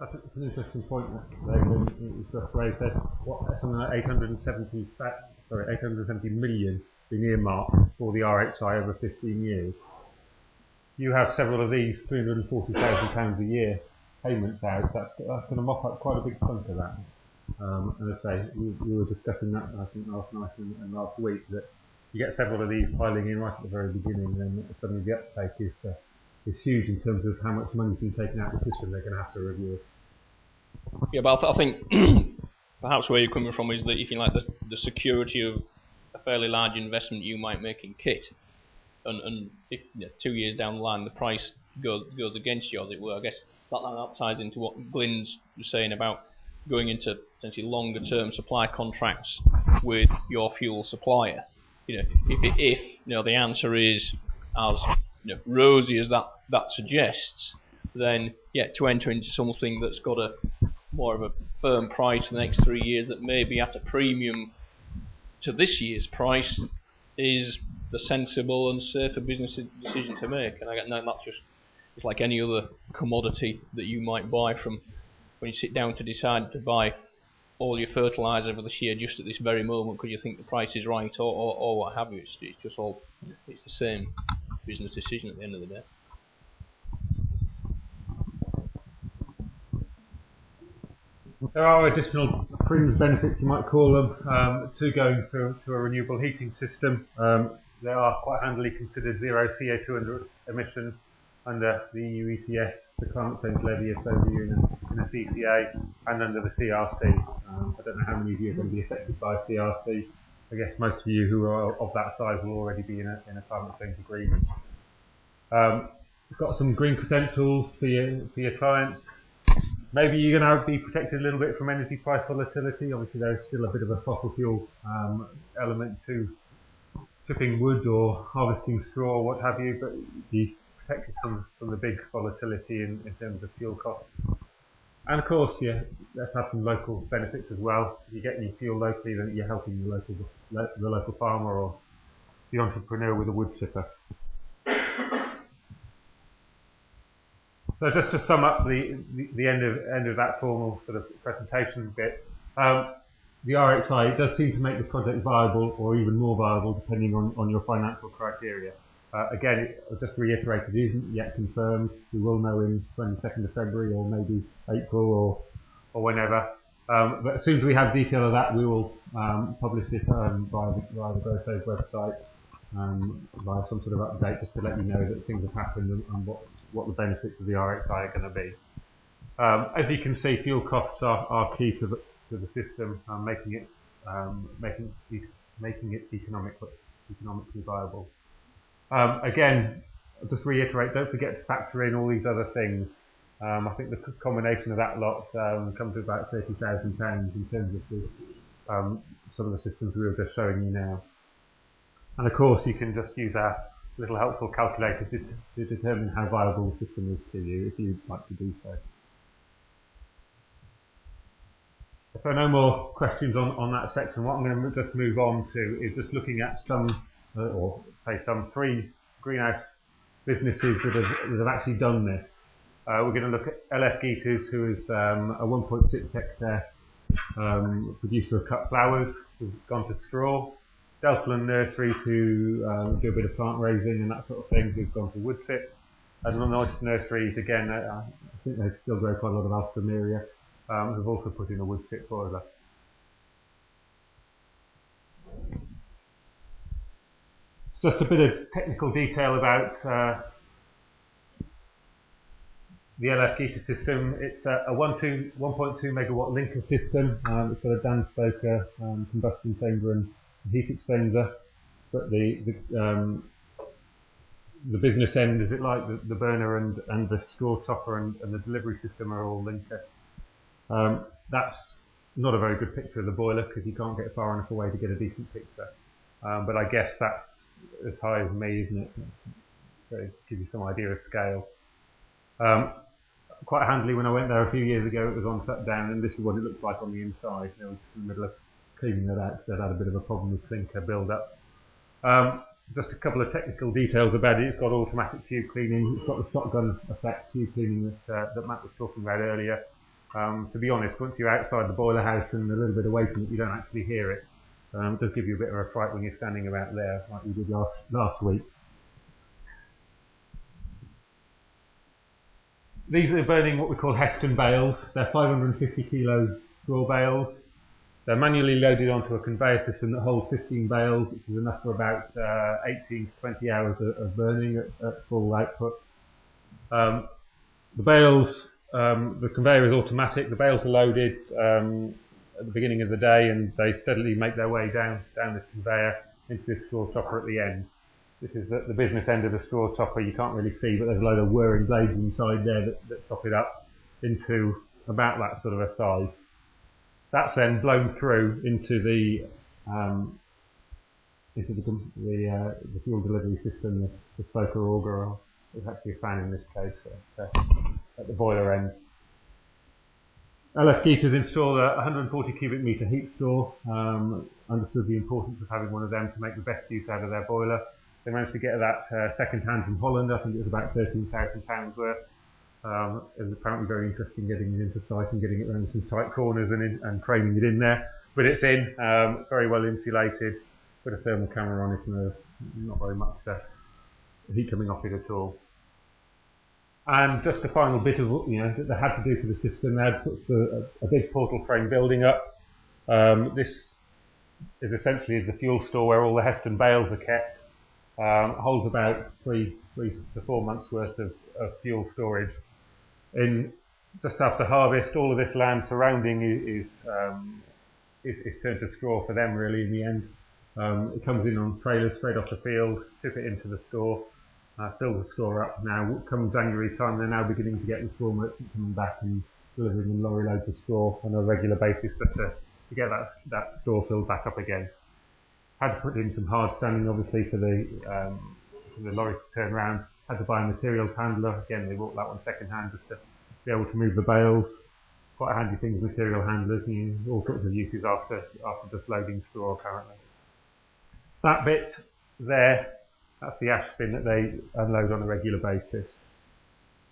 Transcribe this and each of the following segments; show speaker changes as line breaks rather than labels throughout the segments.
That's an interesting point that you've just raised. There's something like 870 million being earmarked for the RHI over 15 years. You have several of these £340,000 a year payments out. That's going to mop up quite a big chunk of that. And as I say, we were discussing that I think last night and last week, that you get several of these piling in right at the very beginning, then suddenly the uptake is huge in terms of how much money's been taken out of the system. They're going to have to review it.
Yeah, but I think perhaps where you're coming from is that if you like the security of a fairly large investment you might make in kit, and if 2 years down the line the price goes against you, as it were, I guess that ties into what Glyn's was saying about going into potentially longer term supply contracts with your fuel supplier. If the answer is as rosy as that suggests, then to enter into something that's got a more of a firm price for the next 3 years that may be at a premium to this year's price is the sensible and safer business decision to make. And it's like any other commodity that you might buy from when you sit down to decide to buy all your fertiliser for this year just at this very moment because you think the price is right or what have you. It's just all, it's the same business decision at the end of the day.
There are additional fringe benefits, you might call them, to going through to a renewable heating system. They are quite handily considered zero CO2 emission under the EU ETS, the climate change levy if those of you in a CCA, and under the CRC. I don't know how many of you are going to be affected by CRC. I guess most of you who are of that size will already be in a climate change agreement. We've got some green credentials for your clients. Maybe you're going to be protected a little bit from energy price volatility. Obviously there's still a bit of a fossil fuel element to chipping wood or harvesting straw or what have you, but you'd be protected from the big volatility in terms of fuel costs. And of course, let's have some local benefits as well. If you get any fuel locally, then you're helping the local farmer or the entrepreneur with a wood chipper. So just to sum up the end of that formal sort of presentation bit, the RXI does seem to make the project viable, or even more viable, depending on your financial criteria. Again, just to reiterate, it isn't yet confirmed. We will know in 22nd of February or maybe April or whenever. But as soon as we have detail of that, we will publish it via the GrowSave website, via some sort of update, just to let you know that things have happened and what the benefits of the RXI are going to be. As you can see, fuel costs are key to the system, making it economically viable. Again, just reiterate, don't forget to factor in all these other things. I think the combination of that lot comes to about £30,000 in terms of some of the systems we were just showing you now. And of course, you can just use our little helpful calculator to determine how viable the system is to you, if you'd like to do so. If there are no more questions on that section, what I'm going to just move on to is just looking at some three greenhouse businesses that have actually done this. We're going to look at LF Geaters, who is a 1.6 hectare producer of cut flowers, who've gone to straw. Delfland Nurseries, who do a bit of plant raising and that sort of thing, who've gone to wood chip. And Lanoyce Nurseries, again, I think they still grow quite a lot of Alstroemeria, who've also put in a wood chip boiler. It's just a bit of technical detail about the LF Geater system. It's a 1.2 megawatt linker system. It's got a Dan Stoker combustion chamber and heat exchanger, but the business end, as it like, the burner and the straw chopper and the delivery system are all linker. That's not a very good picture of the boiler because you can't get far enough away to get a decent picture. But I guess that's as high as me, isn't it? So it gives you some idea of scale. Quite handily, when I went there a few years ago, it was on shutdown, and this is what it looks like on the inside. It was in the middle of cleaning that out, so it had a bit of a problem with clinker build-up. Just a couple of technical details about it. It's got automatic tube cleaning. It's got the shotgun effect tube cleaning that Matt was talking about earlier. To be honest, once you're outside the boiler house and a little bit away from it, you don't actually hear it. It does give you a bit of a fright when you're standing about there, like we did last week. These are burning what we call Heston bales. They're 550 kilo straw bales. They're manually loaded onto a conveyor system that holds 15 bales, which is enough for about 18 to 20 hours of burning at full output. The bales, the conveyor is automatic. The bales are loaded at the beginning of the day, and they steadily make their way down this conveyor into this straw chopper at the end. This is the business end of the straw chopper. You can't really see, but there's a load of whirring blades inside there that chop it up into about that sort of a size. That's then blown through into the fuel delivery system, the stoker auger, or there's actually a fan in this case at the boiler end. LF Geater's installed a 140 cubic metre heat store, understood the importance of having one of them to make the best use out of their boiler. They managed to get that second hand from Holland. I think it was about £13,000 worth. It was apparently very interesting getting it into site and getting it around some tight corners and framing it in there. But it's in, very well insulated, put a thermal camera on it, and not very much heat coming off it at all. And just the final bit of that they had to do for the system, they had put a big portal frame building up. This is essentially the fuel store where all the Heston bales are kept. Holds about 3 to 4 months worth of fuel storage. Just after harvest, all of this land surrounding is turned to straw for them really in the end. It comes in on trailers straight off the field, tip it into the store, fills the store up. Now, come January time, they're now beginning to get the straw merchant coming back and delivering them lorry loads of straw on a regular basis to get that store filled back up again. Had to put in some hard standing, obviously, for the lorries to turn around. Had to buy a materials handler. Again, they bought that one second hand just to be able to move the bales. Quite handy things, material handlers, and all sorts of uses after just loading straw apparently. That bit there, that's the ash bin that they unload on a regular basis.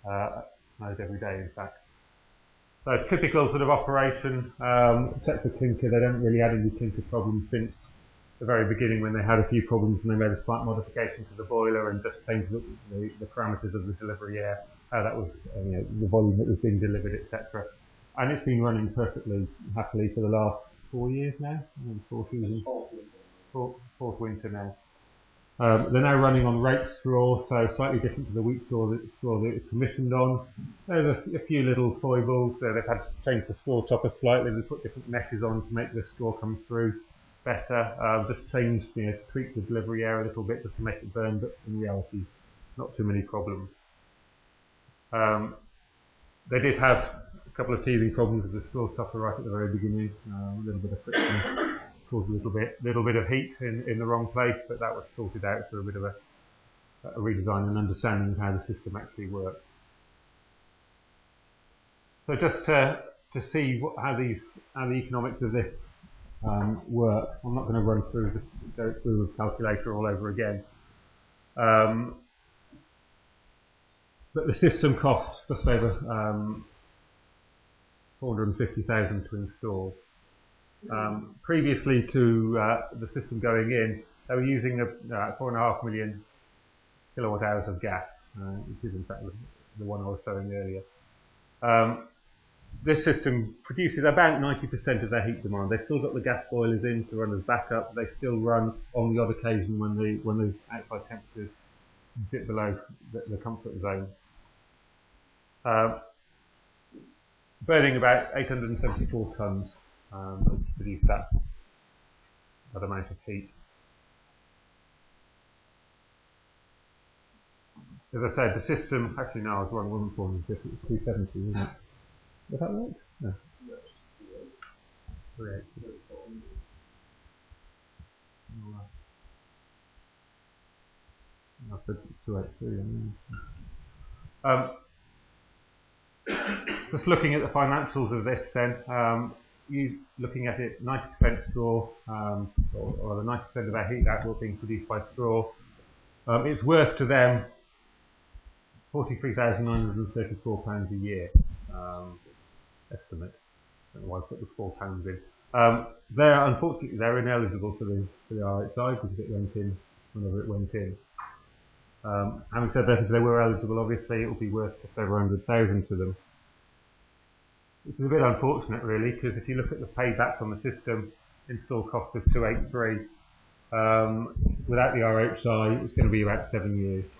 Load every day, in fact. So typical sort of operation, check the clinker. They don't really have any clinker problems since the very beginning, when they had a few problems and they made a slight modification to the boiler and just changed the parameters of the delivery air, how that was, the volume that was being delivered, etc. And it's been running perfectly happily for the last 4 years now, 4 seasons, fourth winter now. They're now running on rape straw, so slightly different to the wheat straw that it's commissioned on. There's a few little foibles. They've had to change the straw chopper slightly. They put different meshes on to make the straw come through better. Just tweak the delivery air a little bit just to make it burn, but in reality, not too many problems. They did have a couple of teething problems with the straw chopper right at the very beginning. A little bit of friction caused a little bit of heat in the wrong place, but that was sorted out through a bit of a redesign and understanding of how the system actually works. So just to see how the economics of this work. I'm not going to go through the calculator all over again. But the system costs just over 450,000 to install. Previously to the system going in, they were using 4.5 million kilowatt hours of gas, which is in fact the one I was showing earlier. This system produces about 90% of their heat demand. They've still got the gas boilers in to run as backup. They still run on the odd occasion when the outside temperatures dip below the comfort zone. Burning about 874 tonnes to produce that amount of heat. As I said, the system, actually no, I was wrong, it wasn't 450, it was 270, wasn't it? Was that right? No. 380. I said 283. Just looking at the financials of this then, looking at it 90% straw, or the 90% of our heat output being produced by straw, it's worth to them £43,934 a year. estimate. I don't know why I put the £4 in. Unfortunately, they're ineligible for the RHI because it went in whenever it went in. Having said that, if they were eligible, obviously it would be worth just over 100,000 to them. Which is a bit unfortunate, really, because if you look at the paybacks on the system, install cost of 283, without the RHI, it's going to be about 7 years.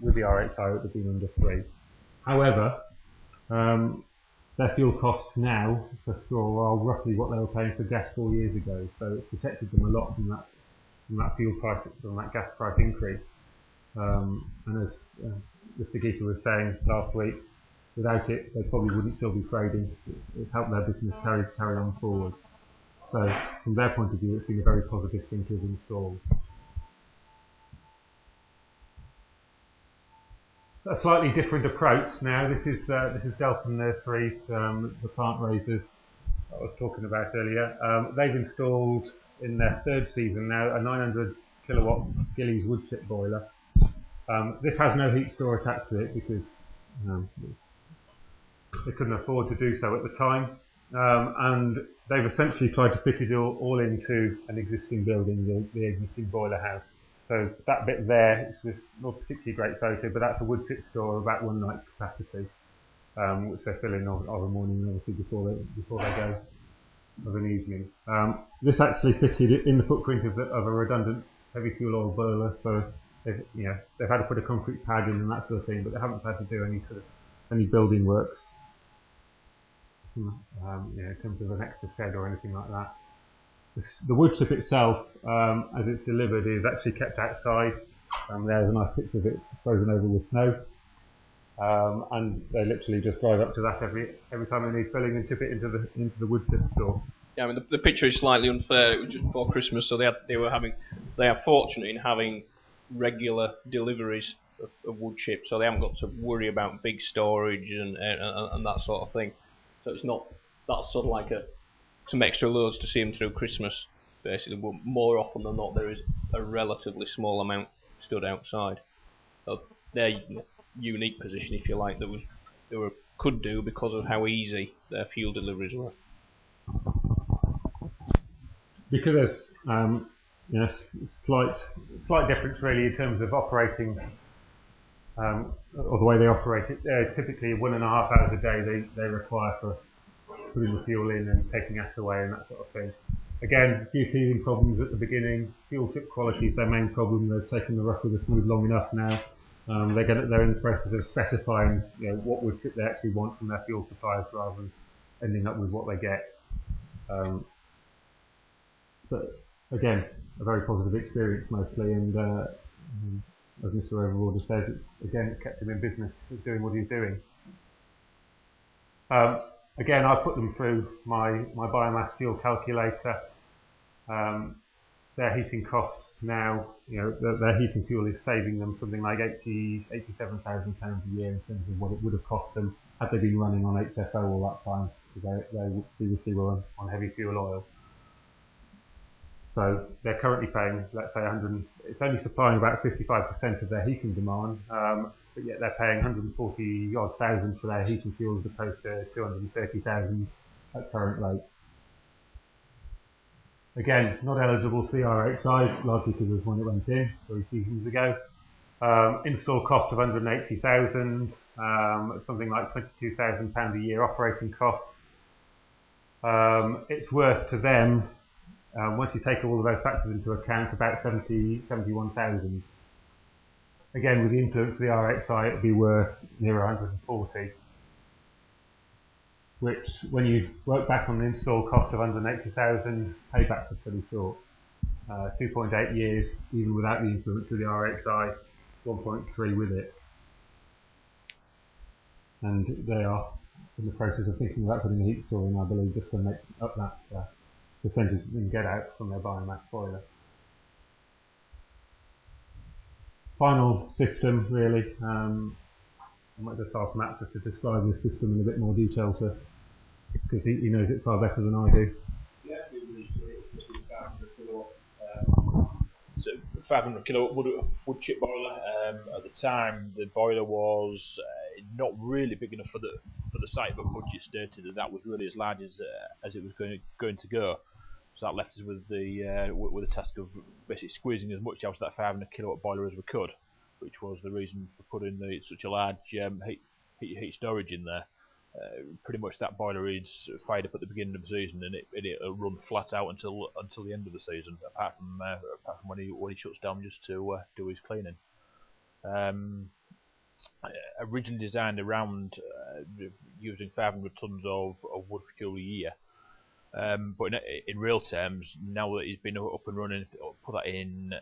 With the RHI, it would have been under 3. However, their fuel costs now for straw are roughly what they were paying for gas 4 years ago, so it's protected them a lot from that fuel price, from that gas price increase. And as Mr. Geater was saying last week, without it, they probably wouldn't still be trading. It's helped their business carry on forward. So, from their point of view, it's been a very positive thing to have installed. A slightly different approach now. This is Delfland Nursery's, the plant raisers I was talking about earlier. They've installed in their 3rd season now a 900 kilowatt Gillies wood chip boiler. This has no heat store attached to it because they couldn't afford to do so at the time, and they've essentially tried to fit it all into an existing building, the existing boiler house. So that bit there, it's not a particularly great photo, but that's a wood chip store of about 1 night's capacity, which they fill in of a morning, obviously before they go of an evening. This actually fitted in the footprint of a redundant heavy fuel oil boiler, so they've had to put a concrete pad in and that sort of thing, but they haven't had to do any building works. In terms of an extra shed or anything like that. The wood chip itself, as it's delivered, is actually kept outside. There's a nice picture of it frozen over with snow. And they literally just drive up to that every time they need filling and tip it into the wood chip store.
Yeah, I mean the picture is slightly unfair. It was just before Christmas, so they are fortunate in having regular deliveries of wood chip, so they haven't got to worry about big storage and that sort of thing. So it's not, that's sort of like some extra loads to see them through Christmas, basically. But more often than not, there is a relatively small amount stood outside. So their unique position, if you like, that could do because of how easy their fuel deliveries were.
Because there's slight difference really in terms of operating. Or the way they operate it, typically 1.5 hours a day they require for putting the fuel in and taking ash away and that sort of thing. Again, a few teething problems at the beginning. Fuel chip quality is their main problem. They've taken the rough with the smooth long enough now. They're in the process of specifying what wood chip they actually want from their fuel suppliers rather than ending up with what they get. But again, a very positive experience mostly, and as Mr. Overorder says, it's kept him in business, doing what he's doing. Again, I put them through my biomass fuel calculator. Their heating costs now, their heating fuel is saving them something like £87,000 a year in terms of what it would have cost them had they been running on HFO all that time, because they previously were on heavy fuel oil. So they're currently paying, let's say, it's only supplying about 55% of their heating demand, but yet they're paying 140 odd thousand for their heating fuel as opposed to 230,000 at current rates. Again, not eligible for the RHI, largely because of when it went in 3 seasons ago. Install cost of 180,000, something like £22,000 a year operating costs. It's worth to them, once you take all of those factors into account, about 71,000. Again, with the influence of the RXI, it would be worth near 140. Which, when you work back on the install cost of 180,000, paybacks are pretty short. 2.8 years, even without the influence of the RXI, 1.3 with it. And they are in the process of thinking about putting a heat store in, I believe, just to make up that percentage they can get out from their biomass boiler. Final system, really. I might just ask Matt just to describe the system in a bit more detail, because he knows it far better than I do.
Yeah, it's 500 kilowatt. So 500 kilowatt wood chip boiler. At the time, the boiler was
not really big enough for the site, but budget stated that was really as large as it was going to go. So that left us with the task of basically squeezing as much out of that 500 kilowatt boiler as we could, which was the reason for putting such a large heat storage in there. Pretty much that boiler is fired up at the beginning of the season, and it'll run flat out until the end of the season, apart from when he shuts down just to do his cleaning. Originally designed around using 500 tons of wood fuel a year, but in real terms, now that he's been up and running, put that in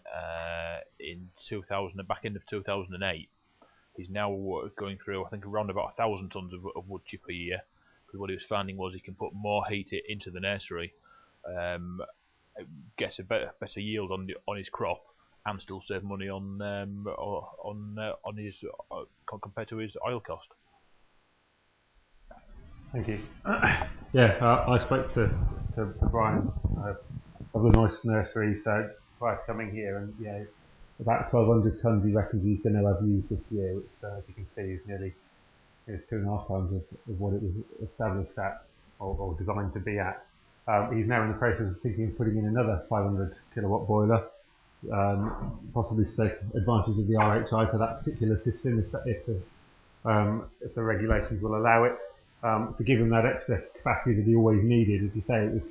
2000, back end of 2008. He's now going through, I think, around about 1,000 tons of wood chip a year. Because what he was finding was he can put more heat into the nursery, gets a better yield on his crop, and still save money on his compared to his oil cost.
Thank you. Yeah, I spoke to Brian of the Lanoyce Nursery prior to coming here, and yeah, about 1,200 tonnes he reckons he's going to have used this year, which as you can see is nearly 2.5 times of what it was established at or designed to be at. He's now in the process of thinking of putting in another 500 kilowatt boiler, possibly to take advantage of the RHI for that particular system if the regulations will allow it. To give him that extra capacity that he always needed. As you say, it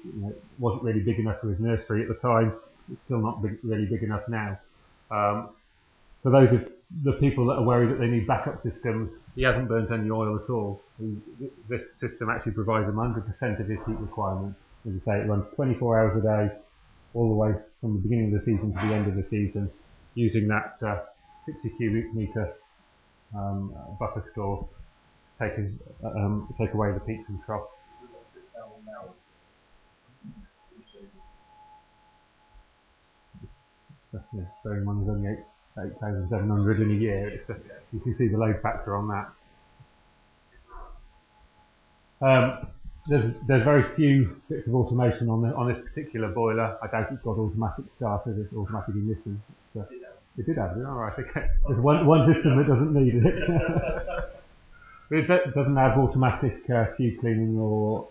wasn't really big enough for his nursery at the time. It's still not really big enough now. For those of the people that are worried that they need backup systems, he hasn't burnt any oil at all. This system actually provides him 100% of his heat requirements. As I say, it runs 24 hours a day, all the way from the beginning of the season to the end of the season, using that 60 cubic metre buffer store to take away the peaks and troughs. Yeah, bearing in mind there's only 8,700 in a year, you can see the load factor on that. There's very few bits of automation on this particular boiler. I doubt it's got automatic starters, it's automatic ignition. It did have it, alright, okay. There's one system that doesn't need it. But it doesn't have automatic tube cleaning or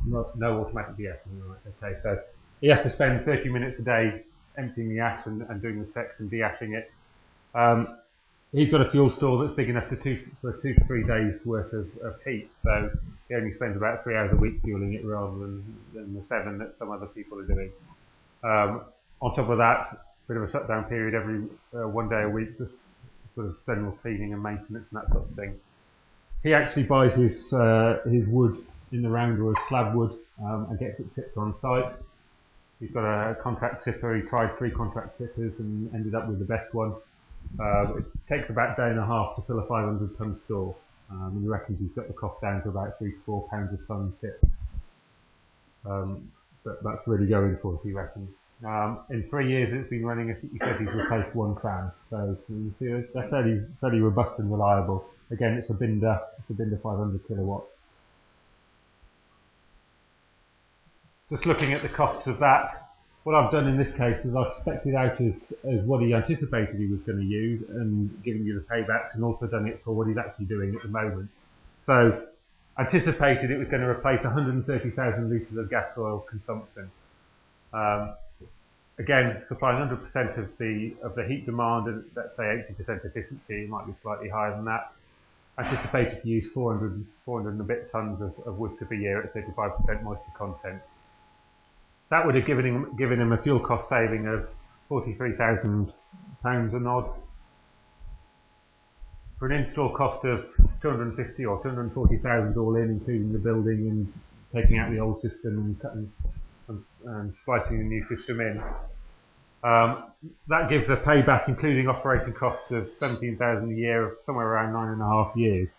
no automatic de-ashing. Right, okay, so he has to spend 30 minutes a day emptying the ash and doing the checks and de-ashing it. He's got a fuel store that's big enough for 2 to 3 days worth of heat, so he only spends about 3 hours a week fueling it rather than the 7 that some other people are doing. On top of that, bit of a shutdown period every 1 day a week, just sort of general cleaning and maintenance and that sort of thing. He actually buys his wood in the round as slab wood and gets it tipped on site. He's got a contract tipper. He tried 3 contract tippers and ended up with the best one. It takes about a day and a half to fill a 500 tonne store. And he reckons he's got the cost down to about £3 to £4 a tonne tip. But that's really going for it, he reckons. In 3 years it's been running, he said he's replaced 1 fan. So you see they're fairly robust and reliable. Again, it's a Binder 500 kilowatt. Just looking at the costs of that, what I've done in this case is I've spec'd it out as what he anticipated he was going to use and giving you the paybacks, and also done it for what he's actually doing at the moment. So anticipated it was going to replace 130,000 litres of gas oil consumption. Again, supplying 100% of the heat demand and let's say 80% efficiency, it might be slightly higher than that. Anticipated to use 400 and a bit tonnes of wood chip a year at 35% moisture content. That would have given him a fuel cost saving of £43,000 an odd. For an install cost of 250 or 240,000 all in, including the building and taking out the old system and splicing the new system in. That gives a payback, including operating costs of 17,000 a year, of somewhere around 9.5 years.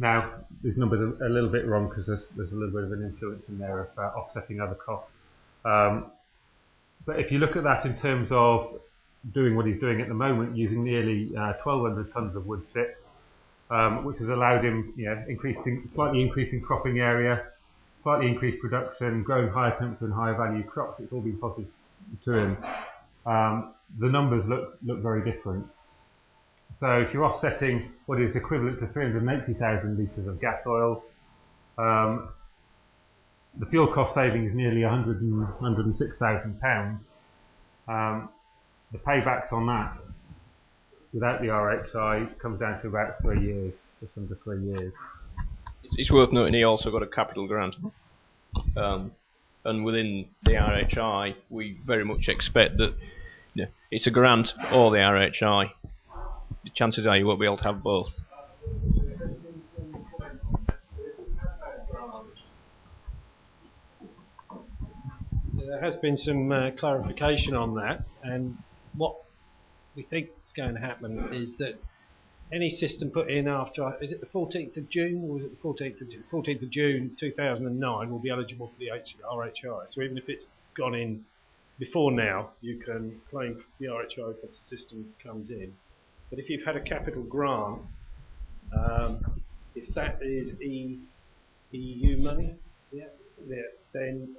Now, these numbers are a little bit wrong because there's a little bit of an influence in there of offsetting other costs. But if you look at that in terms of doing what he's doing at the moment, using nearly 1,200 tonnes of wood chip, which has allowed him, slightly increasing cropping area, slightly increased production, growing higher temperature and higher value crops, it's all been positive to him. The numbers look very different. So if you're offsetting what is equivalent to 380,000 litres of gas oil, the fuel cost saving is nearly £106,000. The paybacks on that, without the RHI, comes down to about 3 years, just under 3 years.
It's worth noting he also got a capital grant. And within the RHI, we very much expect that it's a grant or the RHI. The chances are you won't be able to have both.
There has been some clarification on that, and what we think is going to happen is that any system put in after, is it the 14th of June, or is it the 14th of June 2009 will be eligible for the RHI. So even if it's gone in before now, you can claim for the RHI if the system comes in. But if you've had a capital grant, if that is EU money, then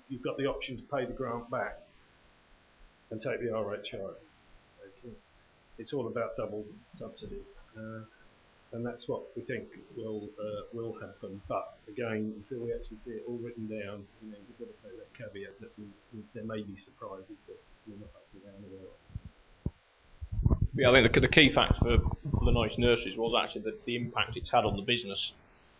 you've got the option to pay the grant back and take the RHI. Okay. It's all about double subsidy, and that's what we think will happen. But again, until we actually see it all written down, we've got to say that caveat that there may be surprises that we're not actually down aware of.
Yeah, I think the key fact for Lanoyce Nurseries was actually the impact it's had on the business.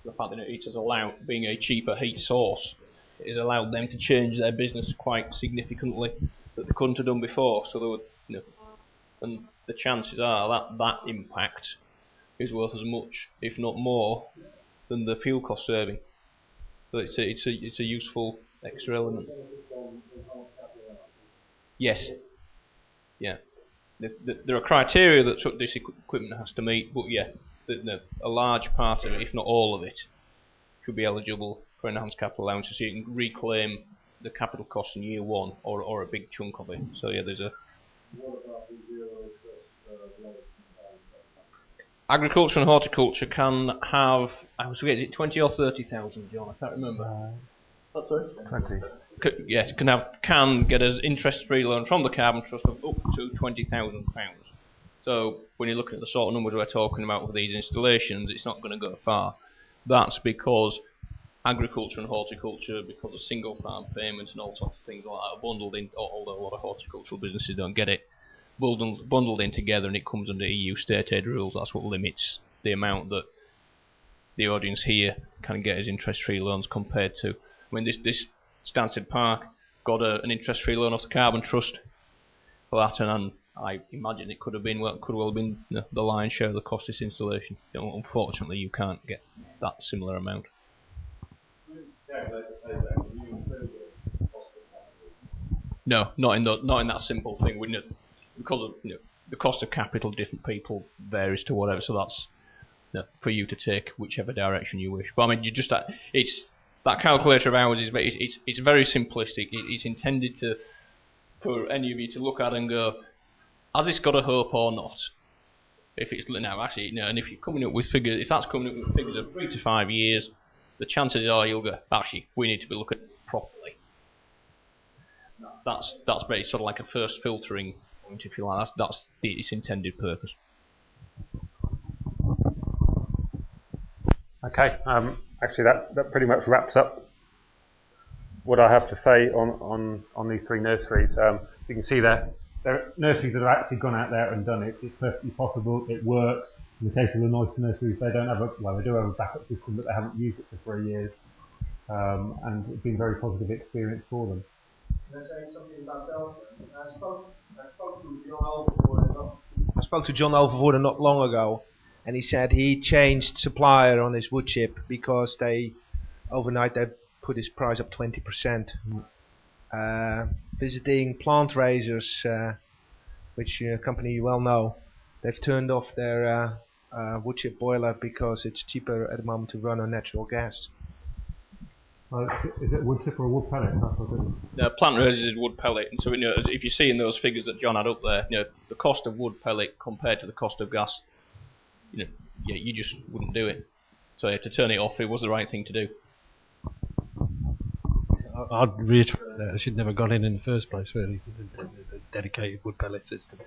The fact that it has allowed, being a cheaper heat source, it has allowed them to change their business quite significantly that they couldn't have done before. So there were, and the chances are that impact is worth as much, if not more, than the fuel cost saving. So it's a useful extra element. Yes. Yeah. There are criteria that this equipment has to meet, but yeah, a large part of it, if not all of it, should be eligible for enhanced capital allowance, so you can reclaim the capital cost in year one, or a big chunk of it. So yeah, there's a. Agriculture and horticulture can have, I forget, is it 20 or 30,000, John? I can't remember.
20.
Yes, can get us interest-free loan from the Carbon Trust of up to £20,000. So when you're looking at the sort of numbers we're talking about for these installations, it's not going to go far. That's because agriculture and horticulture, because of single farm payments and all sorts of things like that, are bundled in, although a lot of horticultural businesses don't get it, bundled in together, and it comes under EU state aid rules. That's what limits the amount that the audience here can get as interest-free loans compared to. I mean, this Stansted Park got an interest-free loan off the Carbon Trust for that, and I imagine it could well have been the lion's share of the cost of this installation. Unfortunately, you can't get that similar amount. No, not in that simple thing. Because of the cost of capital, different people varies to whatever. So that's for you to take whichever direction you wish. But I mean, it's that calculator of ours is it's very simplistic. It's intended for any of you to look at and go, has this got a hope or not? If it's now actually, and if you're coming up with figures, if that's coming up with figures of 3 to 5 years, the chances are you'll go, actually, we need to be looking at it properly. That's very sort of like a first filtering point, if you like. That's its intended purpose.
Okay. Actually, that pretty much wraps up what I have to say on these three nurseries. You can see that there are nurseries that have actually gone out there and done it. It's perfectly possible. It works. In the case of the Lanoyce nurseries, they do have a backup system, but they haven't used it for 3 years, and it's been a very positive experience for them.
Can I say something about Delfland? I spoke to John Overvoorde not long ago, and he said he changed supplier on his wood chip because overnight they put his price up 20%. Visiting plant raisers, which a company you well know, they've turned off their wood chip boiler because it's cheaper at the moment to run on natural gas.
Is it wood chip or a wood pellet?
Plant raisers is wood pellet, and so if you see in those figures that John had up there, the cost of wood pellet compared to the cost of gas, you just wouldn't do it. So to turn it off, it was the right thing to do.
I'd reiterate that I should never have gone in the first place, really, with the dedicated wood pellet system.